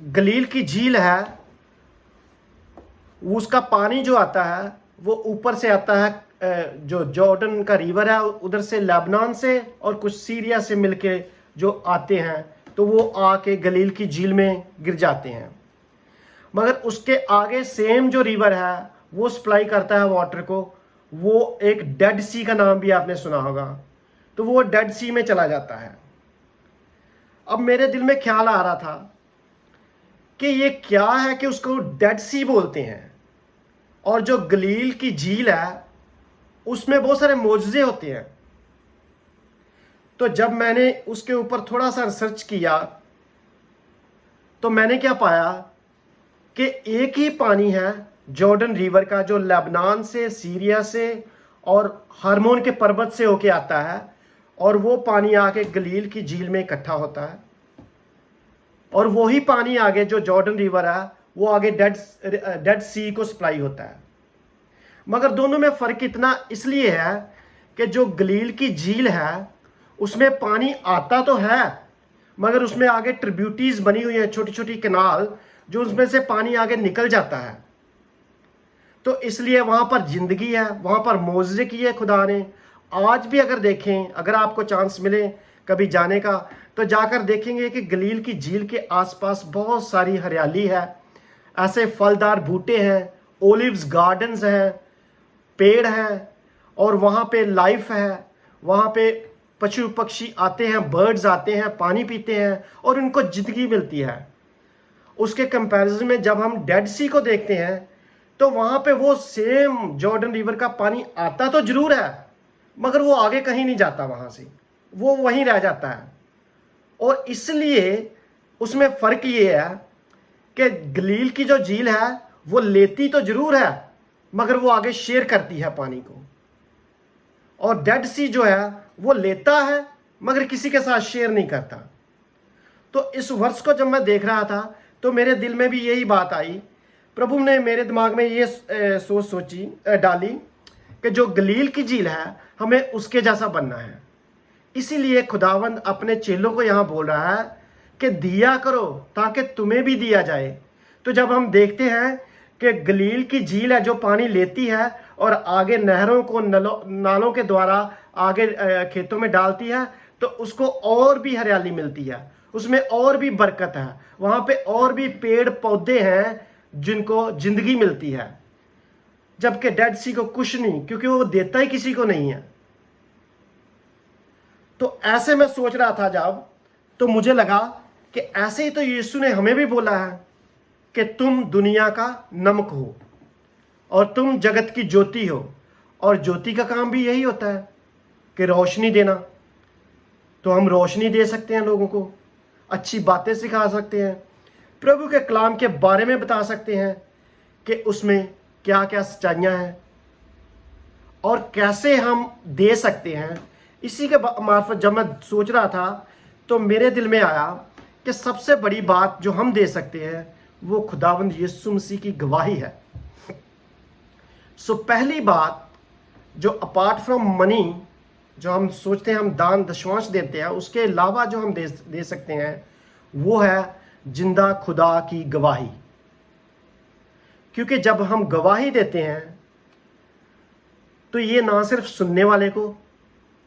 गलील की झील है, उसका पानी जो आता है वो ऊपर से आता है, जो जॉर्डन का रिवर है उधर से, लेबनान से और कुछ सीरिया से मिलके जो आते हैं, तो वो आके गलील की झील में गिर जाते हैं। मगर उसके आगे सेम जो रिवर है वो सप्लाई करता है वाटर को, वो एक डेड सी का नाम भी आपने सुना होगा, तो वो डेड सी में चला जाता है। अब मेरे दिल में ख्याल आ रहा था कि ये क्या है कि उसको डेड सी बोलते हैं, और जो गलील की झील है उसमें बहुत सारे मोजज़े होते हैं। तो जब मैंने उसके ऊपर थोड़ा सा रिसर्च किया तो मैंने क्या पाया कि एक ही पानी है जॉर्डन रिवर का, जो लेबनान से, सीरिया से और हरमोन के पर्वत से होके आता है, और वो पानी आके गलील की झील में इकट्ठा होता है, और वही पानी आगे जो जॉर्डन रिवर है वो आगे डेड सी को सप्लाई होता है। मगर दोनों में फ़र्क इतना इसलिए है कि जो गलील की झील है उसमें पानी आता तो है, मगर उसमें आगे ट्रिब्यूटीज बनी हुई है, छोटी छोटी कैनाल, जो उसमें से पानी आगे निकल जाता है। तो इसलिए वहाँ पर जिंदगी है, वहाँ पर मोज़े की है खुदा ने। आज भी अगर देखें, अगर आपको चांस मिले कभी जाने का, तो जाकर देखेंगे कि गलील की झील के आसपास बहुत सारी हरियाली है, ऐसे फलदार बूटे हैं, ओलिव्स गार्डन्स हैं, पेड़ हैं, और वहाँ पे लाइफ है, वहाँ पे पशु पक्षी आते हैं, बर्ड्स आते हैं, पानी पीते हैं और उनको जिंदगी मिलती है। उसके कंपैरिजन में जब हम डेड सी को देखते हैं तो वहाँ पे वो सेम जॉर्डन रिवर का पानी आता तो जरूर है, मगर वो आगे कहीं नहीं जाता, वहाँ से वो वहीं रह जाता है। और इसलिए उसमें फ़र्क ये है कि गलील की जो झील है वो लेती तो जरूर है, मगर वो आगे शेयर करती है पानी को, और डेड सी जो है वो लेता है मगर किसी के साथ शेयर नहीं करता। तो इस वर्ष को जब मैं देख रहा था तो मेरे दिल में भी यही बात आई, प्रभु ने मेरे दिमाग में ये सोची डाली कि जो गलील की झील है हमें उसके जैसा बनना है। इसीलिए खुदावंद अपने चेलों को यहाँ बोल रहा है कि दिया करो ताकि तुम्हें भी दिया जाए। तो जब हम देखते हैं कि गलील की झील है जो पानी लेती है और आगे नहरों को नालों के द्वारा आगे खेतों में डालती है, तो उसको और भी हरियाली मिलती है, उसमें और भी बरकत है, वहाँ पे और भी पेड़ पौधे हैं जिनको जिंदगी मिलती है। जबकि डेड सी को कुछ नहीं, क्योंकि वो देता ही किसी को नहीं है। तो ऐसे मैं सोच रहा था जब, तो मुझे लगा कि ऐसे ही तो यीशु ने हमें भी बोला है कि तुम दुनिया का नमक हो और तुम जगत की ज्योति हो, और ज्योति का काम भी यही होता है कि रोशनी देना। तो हम रोशनी दे सकते हैं, लोगों को अच्छी बातें सिखा सकते हैं, प्रभु के कलाम के बारे में बता सकते हैं कि उसमें क्या क्या सच्चाइयाँ हैं और कैसे हम दे सकते हैं। इसी के मार्फत जब मैं सोच रहा था तो मेरे दिल में आया कि सबसे बड़ी बात जो हम दे सकते हैं वो खुदावंद यीशु मसीह की गवाही है। सो पहली बात, जो अपार्ट फ्रॉम मनी, जो हम सोचते हैं हम दान दशवांश देते हैं, उसके अलावा जो हम दे सकते हैं वो है जिंदा खुदा की गवाही। क्योंकि जब हम गवाही देते हैं तो ये ना सिर्फ सुनने वाले को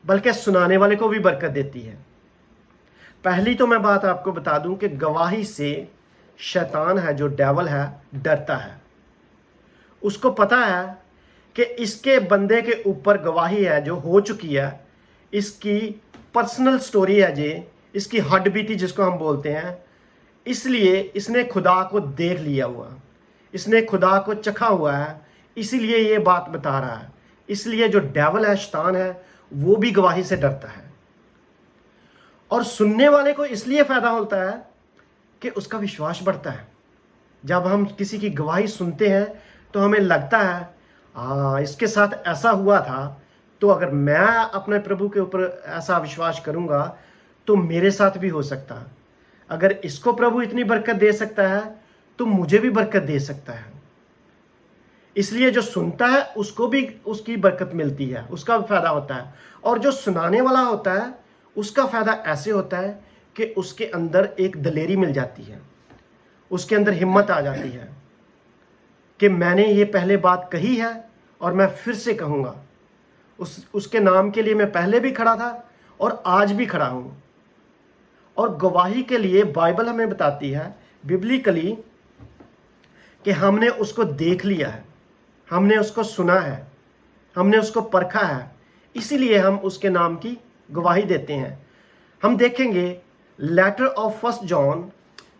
बल्कि सुनाने वाले को भी बरकत देती है। पहली तो मैं बात आपको बता दूं कि गवाही से शैतान है, जो डेवल है, डरता है। उसको पता है कि इसके बंदे के ऊपर गवाही है जो हो चुकी है, इसकी पर्सनल स्टोरी है, जे इसकी हड्डबीती जिसको हम बोलते हैं, इसलिए इसने खुदा को देख लिया हुआ, इसने खुदा को चखा हुआ है, इसीलिए ये बात बता रहा है। इसलिए जो डेवल है, शैतान है, वो भी गवाही से डरता है। और सुनने वाले को इसलिए फायदा होता है कि उसका विश्वास बढ़ता है। जब हम किसी की गवाही सुनते हैं तो हमें लगता है इसके साथ ऐसा हुआ था, तो अगर मैं अपने प्रभु के ऊपर ऐसा विश्वास करूंगा तो मेरे साथ भी हो सकता है। अगर इसको प्रभु इतनी बरकत दे सकता है तो मुझे भी बरकत दे सकता है। इसलिए जो सुनता है उसको भी उसकी बरकत मिलती है, उसका भी फायदा होता है। और जो सुनाने वाला होता है उसका फायदा ऐसे होता है कि उसके अंदर एक दलेरी मिल जाती है, उसके अंदर हिम्मत आ जाती है कि मैंने ये पहले बात कही है और मैं फिर से कहूँगा। उसके नाम के लिए मैं पहले भी खड़ा था और आज भी खड़ा हूँ। और गवाही के लिए बाइबल हमें बताती है बिब्लिकली कि हमने उसको देख लिया है, हमने उसको सुना है, हमने उसको परखा है, इसीलिए हम उसके नाम की गवाही देते हैं। हम देखेंगे लेटर ऑफ फर्स्ट जॉन,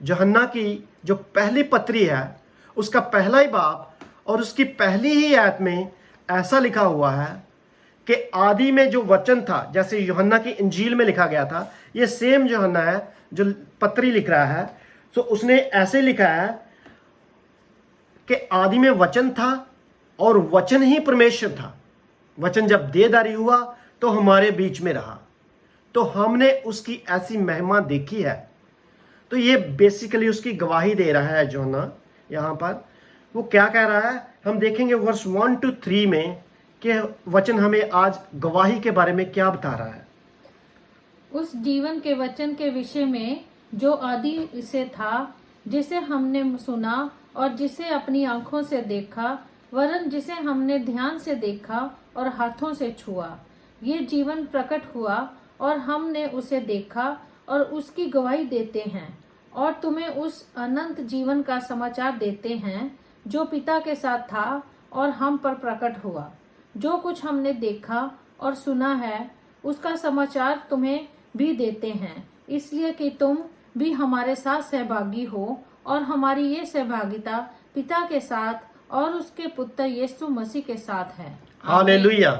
यूहन्ना की जो पहली पत्री है, उसका पहला ही बाब और उसकी पहली ही आयत में ऐसा लिखा हुआ है कि आदि में जो वचन था, जैसे यूहन्ना की इंजील में लिखा गया था, ये सेम यूहन्ना है जो पत्री लिख रहा है। तो उसने ऐसे लिखा है कि आदि में वचन था और वचन ही परमेश्वर था। वचन जब देहधारी हुआ तो हमारे बीच में रहा, तो हमने उसकी ऐसी महिमा देखी है। तो ये बेसिकली उसकी गवाही दे रहा है यूहन्ना। यहाँ पर वो क्या कह रहा है, हम देखेंगे वर्स 1 to 3 में कि वचन हमें आज गवाही के बारे में क्या बता रहा है। उस जीवन के वचन के विषय में जो आदि से था, जिसे हमने सुना और जिसे अपनी आंखों से देखा, वरन जिसे हमने ध्यान से देखा और हाथों से छुआ। ये जीवन प्रकट हुआ और हमने उसे देखा और उसकी गवाही देते हैं और तुम्हें उस अनंत जीवन का समाचार देते हैं जो पिता के साथ था और हम पर प्रकट हुआ। जो कुछ हमने देखा और सुना है उसका समाचार तुम्हें भी देते हैं, इसलिए कि तुम भी हमारे साथ सहभागी हो और हमारी ये सहभागिता पिता के साथ और उसके पुत्र यीशु मसीह के साथ है। हालेलुया।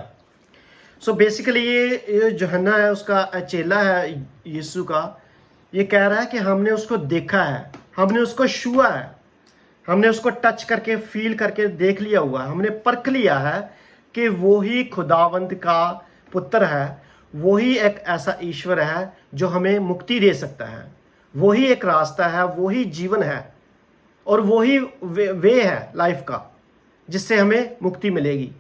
सो बेसिकली ये यूहन्ना है, उसका चेला है यीशु का, ये कह रहा है कि हमने उसको देखा है, हमने उसको छुआ है, हमने उसको टच करके फील करके देख लिया हुआ है, हमने परख लिया है कि वो ही खुदावंद का पुत्र है, वो ही एक ऐसा ईश्वर है जो हमें मुक्ति दे सकता है, वो ही एक रास्ता है, वो ही जीवन है और वो ही वे है लाइफ का जिससे हमें मुक्ति मिलेगी।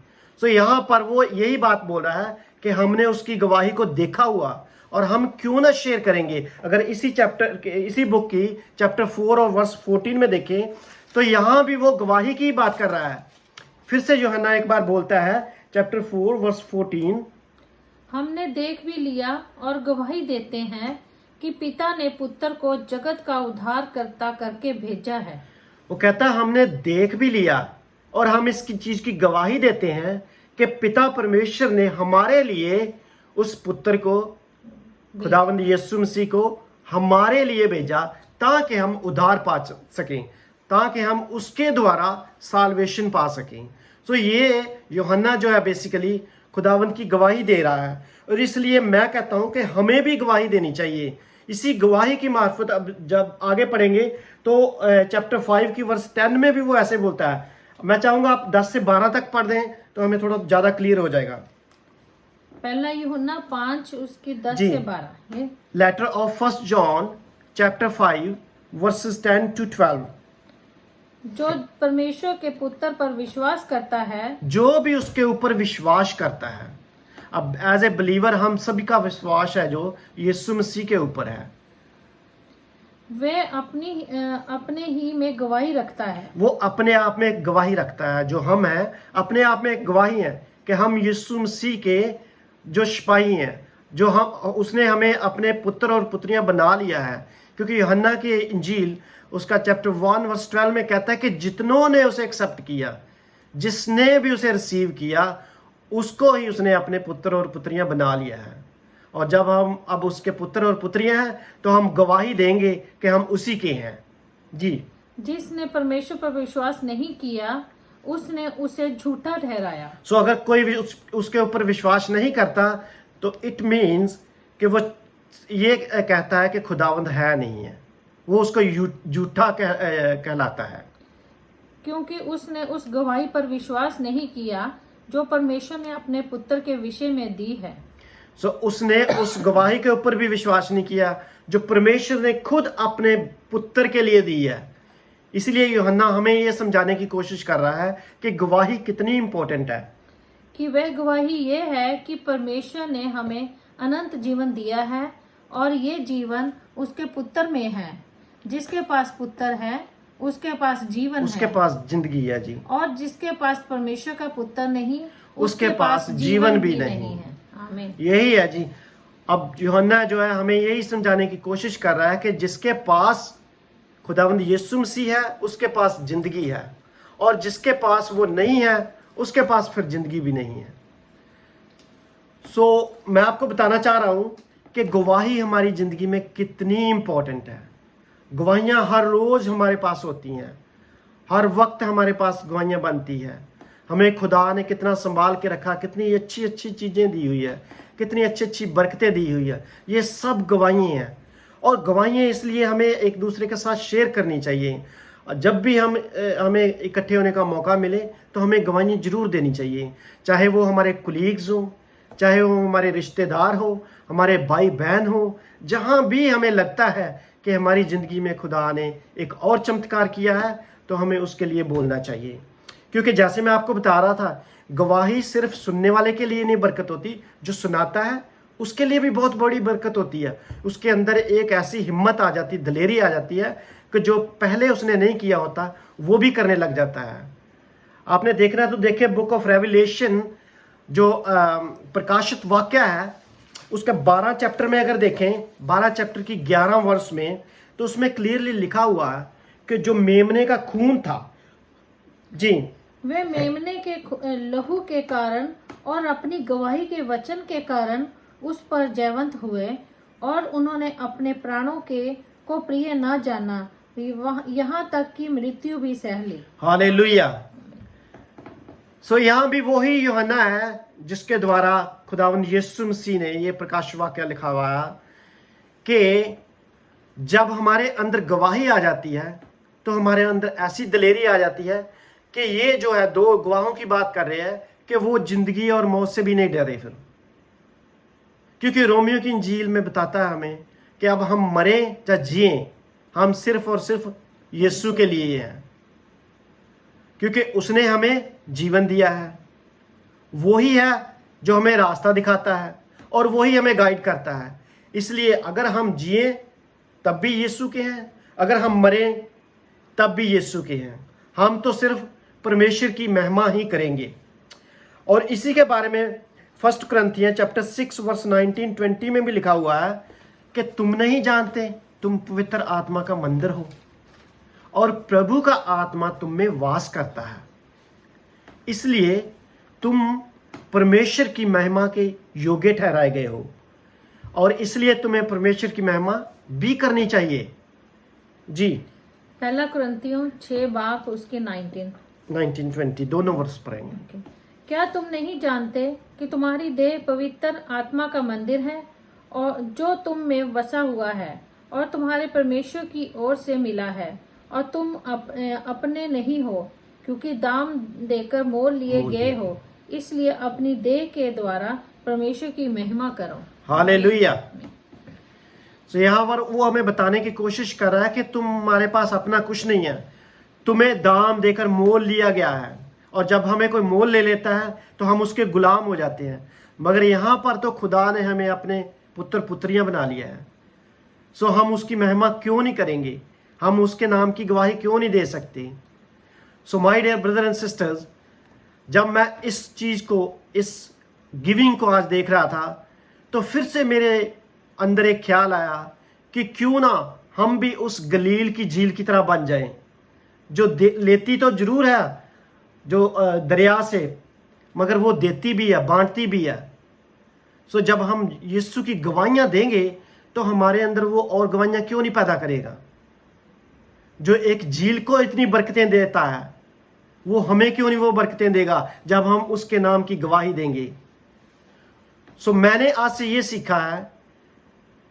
सो यहाँ पर वो यही बात बोल रहा है कि हमने उसकी गवाही को देखा हुआ और हम क्यों ना शेयर करेंगे। अगर इसी चैप्टर के इसी बुक की चैप्टर 4 और वर्स 14 में देखें तो यहाँ भी वो गवाही की बात कर रहा है। फिर से यूहन्ना एक बार बोलता है चैप्टर 4 वर्स 14, हमने देख भी लिया और गवाही देते हैं कि पिता ने पुत्र को जगत का उद्धार करता करके भेजा है। वो कहता है हमने देख भी लिया और हम इसकी चीज की गवाही देते हैं कि पिता परमेश्वर ने हमारे लिए उस पुत्र को, खुदावंद यीशु मसीह को हमारे लिए भेजा ताकि हम उद्धार पा सकें, ताकि हम उसके द्वारा साल्वेशन पा सकें। तो ये यूहन्ना जो है बेसिकली खुदावंद की गवाही दे रहा है और इसलिए मैं कहता हूं कि हमें भी गवाही देनी चाहिए। इसी गवाही की मार्फत अब जब आगे पढ़ेंगे तो चैप्टर 5 की वर्स 10 में भी वो ऐसे बोलता है। मैं चाहूंगा आप 10 से 12 तक पढ़ दें तो हमें थोड़ा ज्यादा क्लियर हो जाएगा। पहला यूहन्ना 5 उसकी 10 से 12। ये letter of first John chapter 5 verses 10 to 12। जो परमेश्वर के पुत्र पर विश्वास करता है, जो भी उसके ऊपर विश्वास करता है, अब एज ए बिलीवर हम सभी का विश्वास है जो यीशु मसीह के ऊपर है, वे अपने ही में गवाही रखता है। वो अपने आप में एक गवाही रखता है। जो हम हैं अपने आप में एक गवाही है कि हम यीशु मसीह के जो सिपाही हैं, जो हम उसने हमें अपने पुत्र और पुत्रियां बना लिया है। क्योंकि यूहन्ना की इंजील उसका चैप्टर 1 वर्स 12 में कहता है कि जितनों ने उसे एक्सेप्ट किया, जिसने भी उसे रिसीव किया, उसको ही उसने अपने पुत्र और पुत्रियां बना लिया है। और जब हम अब उसके पुत्र और पुत्रियां हैं तो हम गवाही देंगे कि हम उसी के हैं। जी। जिसने परमेश्वर पर विश्वास नहीं किया उसने उसे झूठा ठहराया। सो अगर कोई भी उसके ऊपर विश्वास नहीं करता तो इट मीन्स कि वो ये कहता है कि खुदावंद है नहीं है, वो उसको झूठा कहलाता है। क्योंकि उसने उस गवाही पर विश्वास नहीं किया जो परमेश्वर ने अपने पुत्र के विषय में दी है। सो उसने उस गवाही के ऊपर भी विश्वास नहीं किया जो परमेश्वर ने खुद अपने पुत्र के लिए दी है। इसलिए यूहन्ना हमें ये समझाने की कोशिश कर रहा है कि गवाही कितनी इंपॉर्टेंट है। कि वह गवाही ये है कि परमेश्वर ने हमें अनंत जीवन दिया है और ये जीवन उसके पुत्र में है। जिसके पास पुत्र है उसके पास जीवन उसके है, पास जिंदगी है जी। और जिसके पास परमेश्वर का पुत्र नहीं, उसके पास जीवन भी नहीं है। आमीन। यही है जी। अब यूहन्ना जो है हमें यही समझाने की कोशिश कर रहा है कि जिसके पास खुदावंद यीशु मसीह है उसके पास जिंदगी है, और जिसके पास वो नहीं है उसके पास फिर जिंदगी भी नहीं है। मैं आपको बताना चाह रहा हूं कि गवाही हमारी जिंदगी में कितनी इंपॉर्टेंट है। गवाहियां हर रोज हमारे पास होती हैं, हर वक्त हमारे पास गवाहियां बनती है। हमें खुदा ने कितना संभाल के रखा, कितनी अच्छी अच्छी चीजें दी हुई है, कितनी अच्छी अच्छी बरकतें दी हुई है। ये सब गवाहियां हैं, और गवाहियां इसलिए हमें एक दूसरे के साथ शेयर करनी चाहिए। जब भी हमें इकट्ठे होने का मौका मिले तो हमें गवाहियां जरूर देनी चाहिए, चाहे वो हमारे कुलीग्स हो, चाहे वो हमारे रिश्तेदार हो, हमारे भाई बहन हो। जहां भी हमें लगता है कि हमारी जिंदगी में खुदा ने एक और चमत्कार किया है तो हमें उसके लिए बोलना चाहिए। क्योंकि जैसे मैं आपको बता रहा था, गवाही सिर्फ सुनने वाले के लिए नहीं बरकत होती, जो सुनाता है उसके लिए भी बहुत बड़ी बरकत होती है। उसके अंदर एक ऐसी हिम्मत आ जाती, दलेरी आ जाती है कि जो पहले उसने नहीं किया होता वो भी करने लग जाता है। आपने देखना तो देखिए, बुक ऑफ रेवलेशन जो प्रकाशित वाक्य है उसके 12 चैप्टर में अगर देखें, 12 चैप्टर की 11 वर्ष में, तो उसमें क्लियरली लिखा हुआ है कि जो मेमने का खून था जी, वे मेमने के लहू के कारण और अपनी गवाही के वचन के कारण उस पर जयवंत हुए, और उन्होंने अपने प्राणों को प्रिय न जाना, यहाँ तक कि मृत्यु भी सह ली। हालेलुया। यहाँ भी वही यूहन्ना है जिसके द्वारा खुदावंद यीशु मसीह ने ये प्रकाश वाक्य लिखा हुआ है कि जब हमारे अंदर गवाही आ जाती है तो हमारे अंदर ऐसी दलेरी आ जाती है कि ये जो है, दो गवाहों की बात कर रहे हैं कि वो जिंदगी और मौत से भी नहीं डरे फिर। क्योंकि रोमियो की इंजील में बताता है हमें कि अब हम मरे या जिए, हम सिर्फ और सिर्फ यीशु के लिए हैं, क्योंकि उसने हमें जीवन दिया है। वही है जो हमें रास्ता दिखाता है और वही हमें गाइड करता है। इसलिए अगर हम जिए तब भी यीशु के हैं, अगर हम मरे तब भी यीशु के हैं। हम तो सिर्फ परमेश्वर की महिमा ही करेंगे। और इसी के बारे में 1 कुरिन्थियों चैप्टर 6 वर्स 19-20 में भी लिखा हुआ है कि तुम नहीं जानते तुम पवित्र आत्मा का मंदिर हो और प्रभु का आत्मा तुम में वास करता है, इसलिए तुम परमेश्वर की महिमा के योग्य ठहराए गए हो, और इसलिए तुम्हें परमेश्वर की महिमा भी करनी चाहिए जी। 1 कुरिन्थियों 6 बाप उसके 19-20 दोनों वर्ष पढ़ेंगे। क्या तुम नहीं जानते कि तुम्हारी देह पवित्र आत्मा का मंदिर है, और जो तुम में बसा हुआ है, और तुम्हारे परमेश्वर की ओर से मिला है, और तुम अपने नहीं हो, क्योंकि दाम देकर मोल लिए गए हो। इसलिए अपनी देह के द्वारा परमेश्वर की महिमा करो। हालेलुया। यहाँ पर वो हमें बताने की कोशिश कर रहा है कि तुम्हारे पास अपना कुछ नहीं है, तुम्हें दाम देकर मोल लिया गया है, और जब हमें कोई मोल ले लेता है तो हम उसके गुलाम हो जाते हैं। मगर यहाँ पर तो खुदा ने हमें अपने पुत्र पुत्रियां बना लिया है। हम उसकी महिमा क्यों नहीं करेंगे, हम उसके नाम की गवाही क्यों नहीं दे सकते। My dear brother and sisters, जब मैं इस चीज को, इस गिविंग को आज देख रहा था तो फिर से मेरे अंदर एक ख्याल आया कि क्यों ना हम भी उस गलील की झील की तरह बन जाएं, जो लेती तो जरूर है जो दरिया से, मगर वो देती भी है, बांटती भी है। जब हम यीशु की गवाहियां देंगे तो हमारे अंदर वो और गवाहियां क्यों नहीं पैदा करेगा। जो एक झील को इतनी बरकतें देता है वो हमें क्यों नहीं वो बरकतें देगा जब हम उसके नाम की गवाही देंगे। मैंने आज से ये सीखा है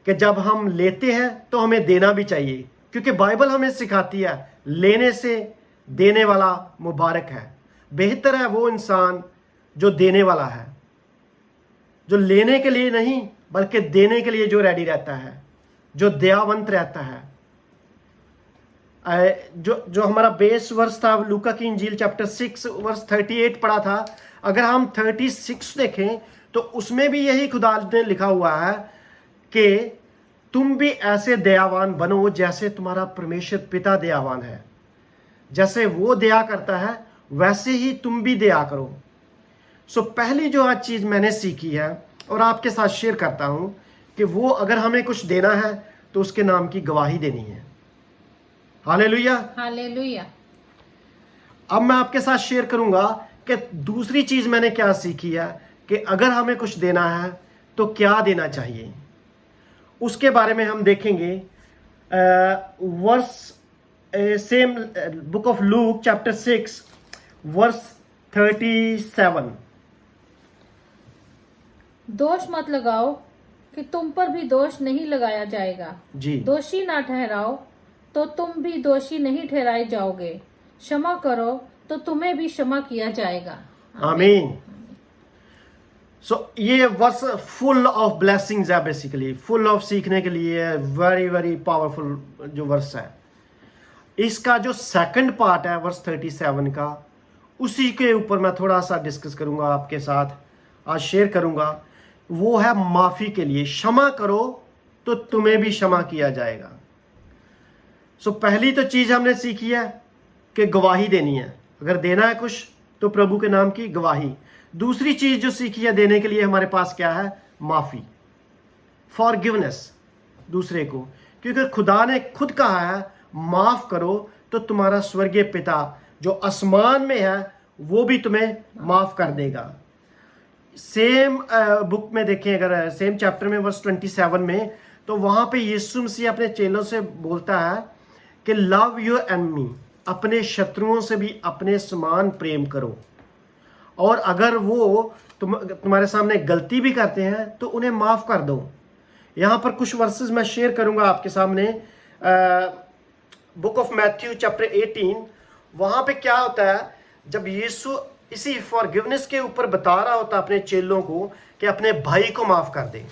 कि जब हम लेते हैं तो हमें देना भी चाहिए, क्योंकि बाइबल हमें सिखाती है लेने से देने वाला मुबारक है। बेहतर है वो इंसान जो देने वाला है, जो लेने के लिए नहीं बल्कि देने के लिए जो रेडी रहता है, जो दयावंत रहता है। जो हमारा बेस वर्स था लूका की इंजील चैप्टर 6 वर्स 38 पढ़ा था। अगर हम 36 देखें तो उसमें भी यही खुदा ने लिखा हुआ है कि तुम भी ऐसे दयावान बनो जैसे तुम्हारा परमेश्वर पिता दयावान है। जैसे वो दया करता है वैसे ही तुम भी दया करो। सो पहली जो आज चीज मैंने सीखी है और आपके साथ शेयर करता हूं कि वो अगर हमें कुछ देना है तो उसके नाम की गवाही देनी है। हालेलुया। हालेलुया। अब मैं आपके साथ शेयर करूंगा कि दूसरी चीज मैंने क्या सीखी है कि अगर हमें कुछ देना है तो क्या देना चाहिए। उसके बारे में हम देखेंगे verse same book of Luke chapter 6 verse 37। दोष मत लगाओ कि तुम पर भी दोष नहीं लगाया जाएगा। जी, दोषी ना ठहराओ तो तुम भी दोषी नहीं ठहराए जाओगे। क्षमा करो तो तुम्हें भी क्षमा किया जाएगा। आमीन। सो ये वर्स फुल ऑफ ब्लेसिंग्स है, बेसिकली फुल ऑफ सीखने के लिए वेरी वेरी पावरफुल जो वर्स है। इसका जो सेकंड पार्ट है वर्स 37 का, उसी के ऊपर मैं थोड़ा सा डिस्कस करूंगा आपके साथ, आज शेयर करूंगा। वो है माफी के लिए। क्षमा करो तो तुम्हें भी क्षमा किया जाएगा। सो पहली तो चीज हमने सीखी है कि गवाही देनी है। अगर देना है कुछ तो प्रभु के नाम की गवाही। दूसरी चीज जो सीखी है देने के लिए हमारे पास क्या है? माफी, फॉरगिवनेस दूसरे को। क्योंकि खुदा ने खुद कहा है माफ करो तो तुम्हारा स्वर्गीय पिता जो आसमान में है वो भी तुम्हें माफ कर देगा। सेम बुक में देखें, अगर सेम चैप्टर में वर्स 27 में, तो वहां पे यीशु मसीह अपने चेलों से बोलता है कि लव योर एनिमी, अपने शत्रुओं से भी अपने समान प्रेम करो। और अगर वो तुम्हारे सामने गलती भी करते हैं तो उन्हें माफ कर दो। यहां पर कुछ वर्सेस मैं शेयर करूंगा आपके सामने। बुक ऑफ मैथ्यू चैप्टर 18, वहां पे क्या होता है, जब यीशु इसी फॉरगिवनेस के ऊपर बता रहा होता अपने चेलों को कि अपने भाई को माफ कर दे।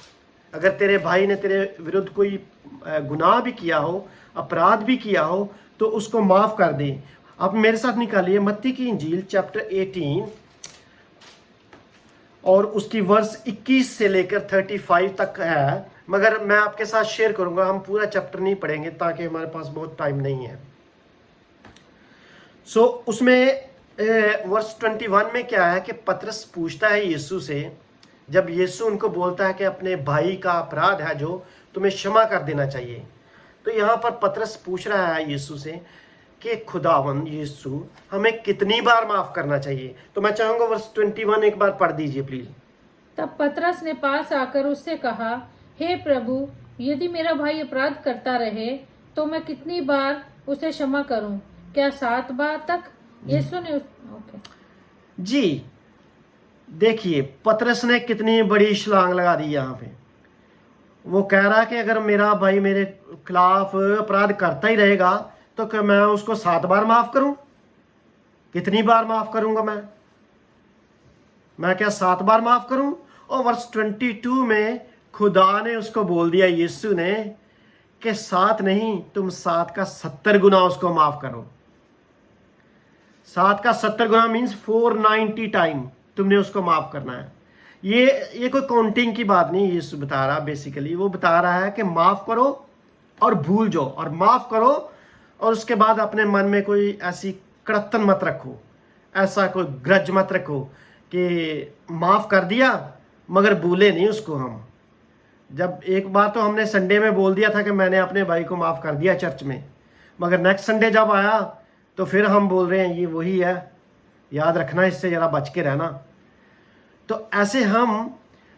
अगर तेरे भाई ने तेरे विरुद्ध कोई गुनाह भी किया हो, अपराध भी किया हो, तो उसको माफ कर दे। आप मेरे साथ निकालिए मत्ती की इंजील चैप्टर 18 और उसकी वर्स 21 से लेकर 35 तक है, मगर मैं आपके साथ शेयर करूंगा। हम पूरा चैप्टर नहीं पढ़ेंगे ताकि हमारे पास बहुत टाइम नहीं है। सो उसमें वर्स 21 में क्या है कि पतरस पूछता है यीशु से, जब यीशु उनको बोलता है कि अपने भाई का अपराध है जो तुम्हें क्षमा कर देना चाहिए, तो यहाँ पर पतरस पूछ रहा है यीशु से कि खुदावंद यीशु हमें कितनी बार माफ करना चाहिए। तो मैं चाहूंगा वर्स 21 एक बार पढ़ दीजिए प्लीज। तब पतरस ने पास आकर उससे कहा, हे प्रभु, यदि मेरा भाई अपराध करता रहे तो मैं कितनी बार उसे क्षमा करूं? क्या 7 बार तक? यीशु ने ओके जी, देखिए पतरस ने कितनी बड़ी छलांग लगा दी यहाँ पे। वो कह रहा है कि अगर मेरा भाई मेरे खिलाफ अपराध करता ही रहेगा तो क्या मैं उसको 7 बार माफ करूं? कितनी बार माफ करूंगा मैं क्या 7 बार माफ करूं? और वर्स 22 में खुदा ने उसको बोल दिया, यीशु ने, कि 7 नहीं, तुम 7 का 70 गुना उसको माफ करो। 7 का 70 गुना मीन्स 490 टाइम तुमने उसको माफ करना है। ये कोई काउंटिंग की बात नहीं यीशु बता रहा। बेसिकली वो बता रहा है कि माफ करो और भूल जाओ, और माफ करो और उसके बाद अपने मन में कोई ऐसी कड़तन मत रखो, ऐसा कोई ग्रज मत रखो कि माफ कर दिया मगर भूले नहीं उसको हम। जब एक बार तो हमने संडे में बोल दिया था कि मैंने अपने भाई को माफ कर दिया चर्च में, मगर नेक्स्ट संडे जब आया तो फिर हम बोल रहे हैं ये वही है, याद रखना, इससे जरा बच के रहना। तो ऐसे हम,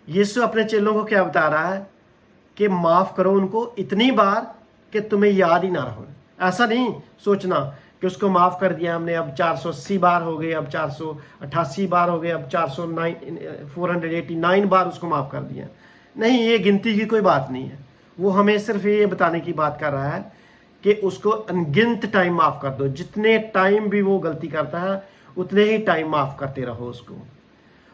यीशु अपने चेलों को क्या बता रहा है कि माफ करो उनको इतनी बार कि तुम्हें याद ही ना रहो। ऐसा नहीं सोचना कि उसको माफ कर दिया हमने, अब 480 बार हो गए, अब 488 बार हो गए, अब 489 बार उसको माफ कर दिया। नहीं, ये गिनती की कोई बात नहीं है। वो हमें सिर्फ ये बताने की बात कर रहा है कि उसको अनगिनत टाइम माफ कर दो। जितने टाइम भी वो गलती करता है उतने ही टाइम माफ करते रहो उसको।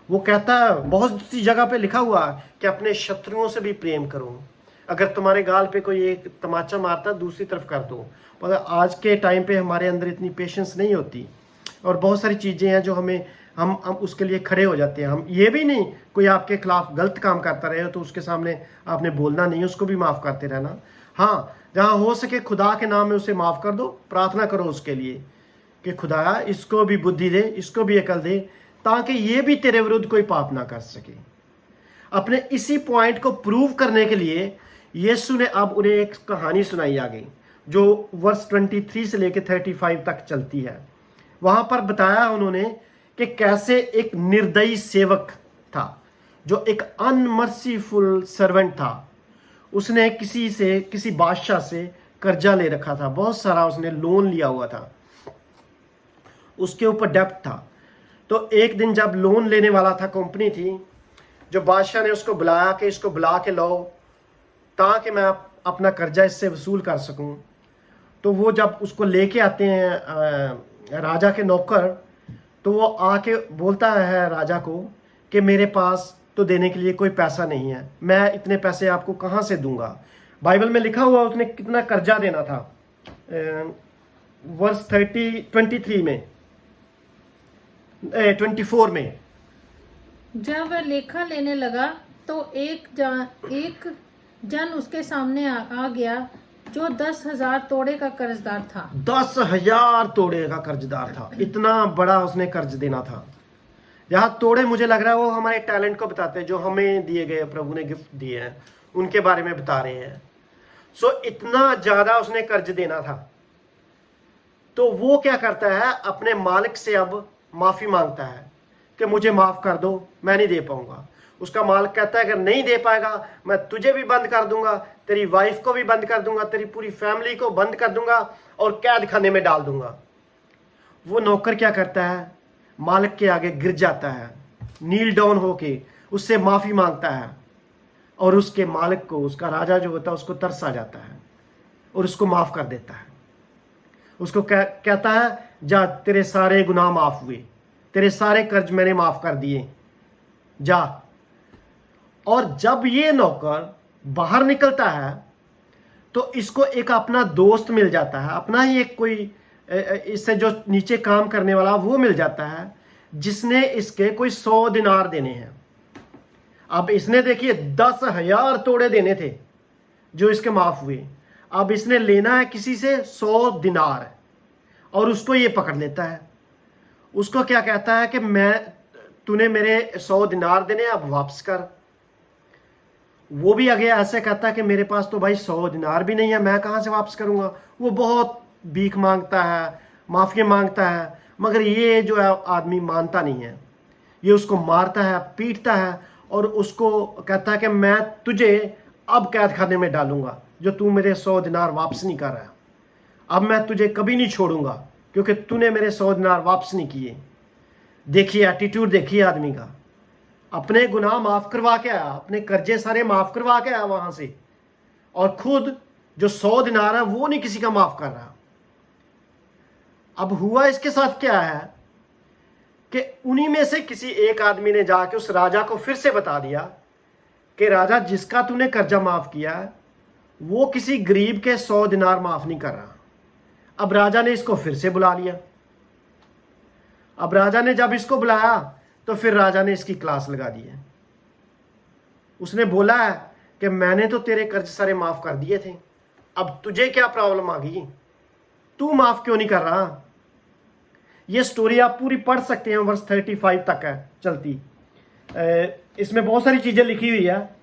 वो कहता है, बहुत सी जगह पे लिखा हुआ कि अपने शत्रुओं से भी प्रेम करो। अगर तुम्हारे गाल पे कोई एक तमाचा मारता दूसरी तरफ कर दो। मगर आज के टाइम पे हमारे अंदर इतनी पेशेंस नहीं होती, और बहुत सारी चीज़ें हैं जो हम उसके लिए खड़े हो जाते हैं। हम ये भी नहीं, कोई आपके खिलाफ गलत काम करता रहे तो उसके सामने आपने बोलना नहीं, उसको भी माफ़ करते रहना। हाँ, जहाँ हो सके खुदा के नाम में उसे माफ़ कर दो, प्रार्थना करो उसके लिए कि खुदाया इसको भी बुद्धि दे, इसको भी अकल दे, ताकि ये भी तेरे विरुद्ध कोई पाप ना कर सके। अपने इसी पॉइंट को प्रूव करने के लिए यीशु ने अब उन्हें एक कहानी सुनाई आगे, जो वर्स 23 से लेकर 35 तक चलती है। वहां पर बताया उन्होंने कि कैसे एक निर्दयी सेवक था, जो एक अनमर्सीफुल सर्वेंट था। उसने किसी बादशाह से कर्जा ले रखा था, बहुत सारा उसने लोन लिया हुआ था, उसके ऊपर डेप्ट था। तो एक दिन जब लोन लेने वाला था, कंपनी थी, जो बादशाह ने उसको बुलाया कि इसको बुला के लाओ ताकि मैं अपना कर्जा इससे वसूल कर सकूं। तो वो जब उसको लेके आते हैं राजा के नौकर, तो वो आके बोलता है राजा को कि मेरे पास तो देने के लिए कोई पैसा नहीं है, मैं इतने पैसे आपको कहाँ से दूंगा। बाइबल में लिखा हुआ उसने कितना कर्जा देना था, वर्स 23 में 24 में। जब वह लेखा लेने लगा तो एक जन उसके सामने आ गया जो 10,000 तोड़े का कर्जदार था। 10,000 तोड़े का कर्जदार था, इतना बड़ा उसने कर्ज देना था। यहाँ तोड़े मुझे लग रहा है वो हमारे टैलेंट को बताते हैं, जो हमें दिए गए, प्रभु ने गिफ्ट दिए हैं, उनके बारे में बता रहे हैं। सो इतना ज्यादा उसने कर्ज देना था। तो वो क्या करता है, अपने मालिक से अब माफी मांगता है कि मुझे माफ कर दो, मैं नहीं दे पाऊंगा। उसका मालिक कहता है अगर नहीं दे पाएगा मैं तुझे भी बंद कर दूंगा, तेरी वाइफ को भी बंद कर दूंगा, तेरी पूरी फैमिली को बंद कर दूंगा और कैद खाने में डाल दूंगा। वो नौकर क्या करता है, मालिक के आगे गिर जाता है, नील डाउन होके उससे माफी मांगता है, और उसके मालिक को, उसका राजा जो होता है, उसको तरस आ जाता है और उसको माफ कर देता है। उसको कहता है जा, तेरे सारे गुनाह माफ हुए, तेरे सारे कर्ज मैंने माफ कर दिए, जा। और जब ये नौकर बाहर निकलता है तो इसको एक अपना दोस्त मिल जाता है, अपना ही एक कोई इससे जो नीचे काम करने वाला वो मिल जाता है, जिसने इसके कोई 100 दिनार देने हैं। अब इसने देखिए 10,000 तोड़े देने थे जो इसके माफ हुए, अब इसने लेना है किसी से 100 दिनार, और उसको ये पकड़ लेता है। उसको क्या कहता है कि तूने मेरे 100 दिनार देने, अब वापस कर। वो भी आगे ऐसे कहता है कि मेरे पास तो भाई 100 दिनार भी नहीं है, मैं कहां से वापस करूंगा। वो बहुत भीख मांगता है, माफी मांगता है, मगर ये जो आदमी मानता नहीं है। ये उसको मारता है, पीटता है, और उसको कहता है कि मैं तुझे अब कैद खाने में डालूंगा, जो तू मेरे 100 दिनार वापस नहीं कर रहा। अब मैं तुझे कभी नहीं छोड़ूंगा क्योंकि तूने मेरे 100 दिनार वापस नहीं किए। देखिए एटीट्यूड, देखिए आदमी का, अपने गुनाह माफ करवा के आया, अपने कर्जे सारे माफ करवा के आया वहां से, और खुद जो 100 दिनार है वो नहीं किसी का माफ कर रहा। अब हुआ इसके साथ क्या है कि उन्हीं में से किसी एक आदमी ने जाके उस राजा को फिर से बता दिया कि राजा, जिसका तूने कर्जा माफ किया है वो किसी गरीब के 100 दिनार माफ नहीं कर रहा। अब राजा ने इसको फिर से बुला लिया। अब राजा ने जब इसको बुलाया तो फिर राजा ने इसकी क्लास लगा दी है। उसने बोला है कि मैंने तो तेरे कर्ज सारे माफ कर दिए थे, अब तुझे क्या प्रॉब्लम आ गई, तू माफ क्यों नहीं कर रहा। ये स्टोरी आप पूरी पढ़ सकते हैं, वर्स 35 तक है चलती। इसमें बहुत सारी चीजें लिखी हुई है।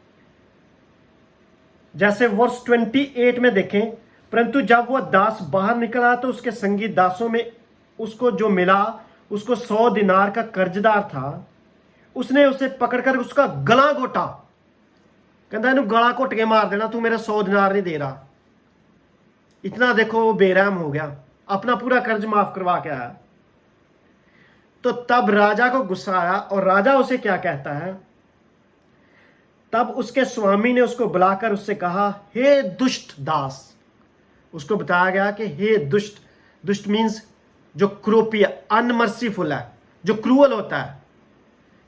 जैसे वर्स 28 में देखें, परंतु जब वह दास बाहर निकला तो उसके संगी दासों में उसको जो मिला, उसको 100 दिनार का कर्जदार था। उसने उसे पकड़कर उसका गला घोटा, कहता इन्हें गला घोट के मार देना, तू मेरे 100 दिनार नहीं दे रहा। इतना देखो वो बेरहम हो गया, अपना पूरा कर्ज माफ करवा के आया। तो तब राजा को गुस्सा आया, और राजा उसे क्या कहता है, तब उसके स्वामी ने उसको बुलाकर उससे कहा, हे दुष्ट दास। उसको बताया गया कि हे दुष्ट, दुष्ट मीन्स जो क्रूपी, अनमर्सीफुल है, जो क्रूअल होता है,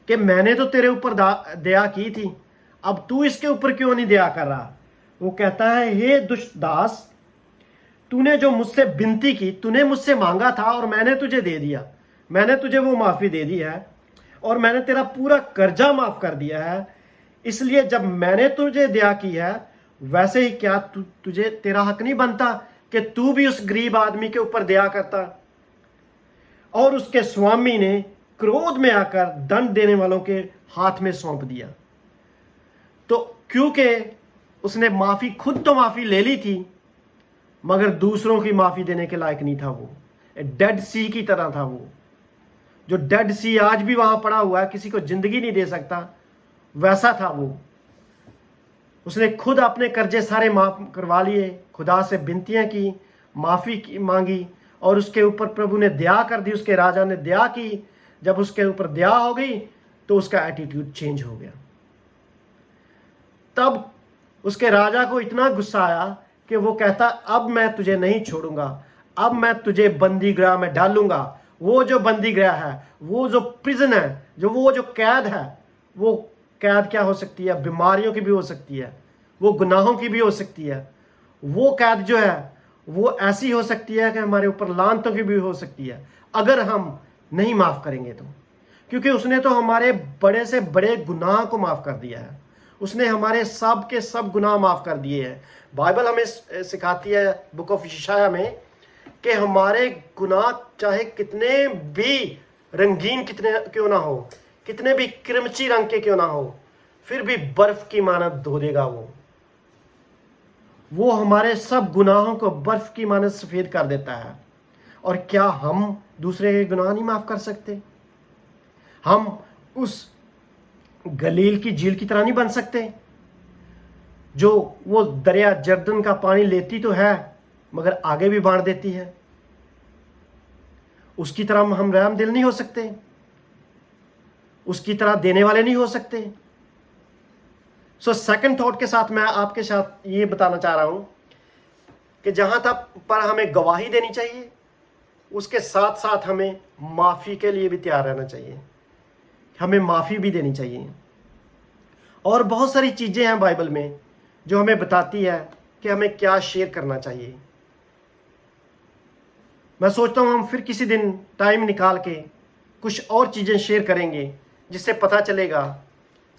कि मैंने तो तेरे ऊपर दया की थी, अब तू इसके ऊपर क्यों नहीं दया कर रहा। वो कहता है, हे दुष्ट दास, तूने जो मुझसे विनती की, तूने मुझसे मांगा था और मैंने तुझे दे दिया, मैंने तुझे वो माफी दे दी है, और मैंने तेरा पूरा कर्जा माफ कर दिया है। इसलिए जब मैंने तुझे दया की है, वैसे ही क्या तुझे तेरा हक नहीं बनता कि तू भी उस गरीब आदमी के ऊपर दया करता। और उसके स्वामी ने क्रोध में आकर दंड देने वालों के हाथ में सौंप दिया। तो क्योंकि उसने माफी, खुद तो माफी ले ली थी, मगर दूसरों की माफी देने के लायक नहीं था। वो डेड सी की तरह था। वो जो डेड सी आज भी वहां पड़ा हुआ है, किसी को जिंदगी नहीं दे सकता, वैसा था वो। उसने खुद अपने कर्जे सारे माफ करवा लिए, खुदा से विनतियां की, माफी मांगी, और उसके ऊपर प्रभु ने दया कर दी, उसके राजा ने दया की। जब उसके ऊपर दया हो गई तो उसका एटीट्यूड चेंज हो गया। तब उसके राजा को इतना गुस्सा आया कि वो कहता, अब मैं तुझे नहीं छोड़ूंगा, अब मैं तुझे बंदी गृह में डालूंगा। वो जो बंदी गृह है, वो जो प्रिजन है, वो जो कैद है, वो कैद क्या हो सकती है? बीमारियों की भी हो सकती है, वो गुनाहों की भी हो सकती है। वो कैद जो है वो ऐसी हो सकती है कि हमारे ऊपर लानतों की भी हो सकती है, अगर हम नहीं माफ करेंगे तो। क्योंकि उसने तो हमारे बड़े से बड़े गुनाह को माफ कर दिया है। उसने हमारे सब के सब गुनाह माफ कर दिए हैं। बाइबल हमें सिखाती है बुक ऑफ यशायाह में कि हमारे गुनाह चाहे कितने भी रंगीन कितने क्यों ना हो, कितने भी किरमची रंग के क्यों ना हो, फिर भी बर्फ की मानत धो देगा वो हमारे सब गुनाहों को बर्फ की मानत सफेद कर देता है। और क्या हम दूसरे के गुनाह नहीं माफ कर सकते? हम उस गलील की झील की तरह नहीं बन सकते, जो वो दरिया जर्दन का पानी लेती तो है मगर आगे भी बांट देती है? उसकी तरह हम रहम दिल नहीं हो सकते, उसकी तरह देने वाले नहीं हो सकते। सो सेकंड थॉट के साथ मैं आपके साथ ये बताना चाह रहा हूं कि जहां तक पर हमें गवाही देनी चाहिए, उसके साथ साथ हमें माफी के लिए भी तैयार रहना चाहिए, हमें माफी भी देनी चाहिए। और बहुत सारी चीजें हैं बाइबल में जो हमें बताती है कि हमें क्या शेयर करना चाहिए। मैं सोचता हूं हम फिर किसी दिन टाइम निकाल के कुछ और चीजें शेयर करेंगे, जिससे पता चलेगा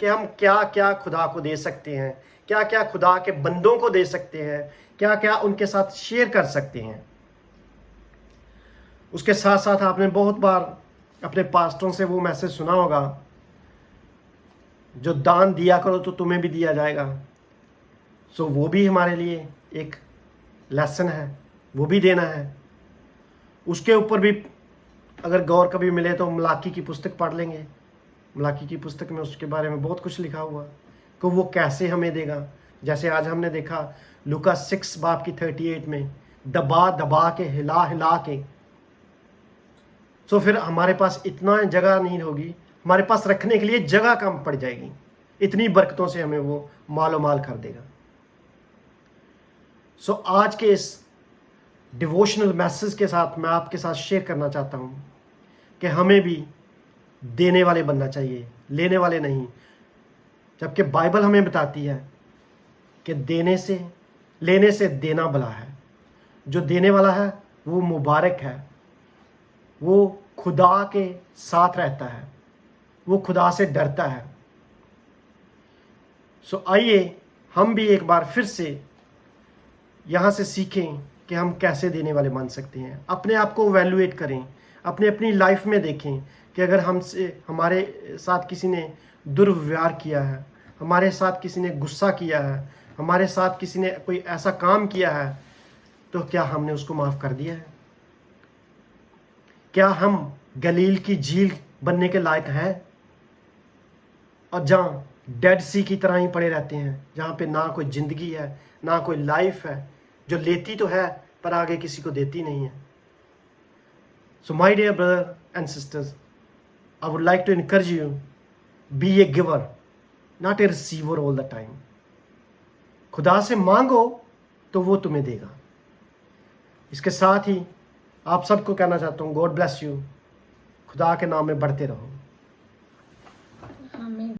कि हम क्या क्या खुदा को दे सकते हैं, क्या क्या खुदा के बंदों को दे सकते हैं, क्या क्या उनके साथ शेयर कर सकते हैं। उसके साथ साथ आपने बहुत बार अपने पास्टरों से वो मैसेज सुना होगा, जो दान दिया करो तो तुम्हें भी दिया जाएगा। सो वो भी हमारे लिए एक लेसन है, वो भी देना है। उसके ऊपर भी अगर गौर कभी मिले तो मलाकी की पुस्तक पढ़ लेंगे। मलाकी की पुस्तक में उसके बारे में बहुत कुछ लिखा हुआ कि वो कैसे हमें देगा। जैसे आज हमने देखा लूका 6 बाब की 38 में, दबा दबा के, हिला हिला के। सो फिर हमारे पास इतना जगह नहीं होगी, हमारे पास रखने के लिए जगह कम पड़ जाएगी। इतनी बरकतों से हमें वो मालो माल कर देगा। सो आज के इस डिवोशनल मैसेज के साथ मैं आपके साथ शेयर करना चाहता हूं कि हमें भी देने वाले बनना चाहिए, लेने वाले नहीं। जबकि बाइबल हमें बताती है कि लेने से देना भला है। जो देने वाला है वो मुबारक है, वो खुदा के साथ रहता है, वो खुदा से डरता है। सो आइए हम भी एक बार फिर से यहाँ से सीखें कि हम कैसे देने वाले बन सकते हैं। अपने आप को वैल्यूएट करें, अपनी लाइफ में देखें कि अगर हमारे साथ किसी ने दुर्व्यवहार किया है, हमारे साथ किसी ने गुस्सा किया है, हमारे साथ किसी ने कोई ऐसा काम किया है, तो क्या हमने उसको माफ़ कर दिया है? क्या हम गलील की झील बनने के लायक हैं, और जहाँ डेड सी की तरह ही पड़े रहते हैं, जहाँ पे ना कोई ज़िंदगी है, ना कोई लाइफ है, जो लेती तो है पर आगे किसी को देती नहीं है? So my dear brother and sisters, I would like to encourage you, be a giver, not a receiver all the time. खुदा से मांगो तो वो तुम्हें देगा। इसके साथ ही आप सबको कहना चाहता हूँ, गॉड ब्लेस यू। खुदा के नाम में बढ़ते रहो। आमीन।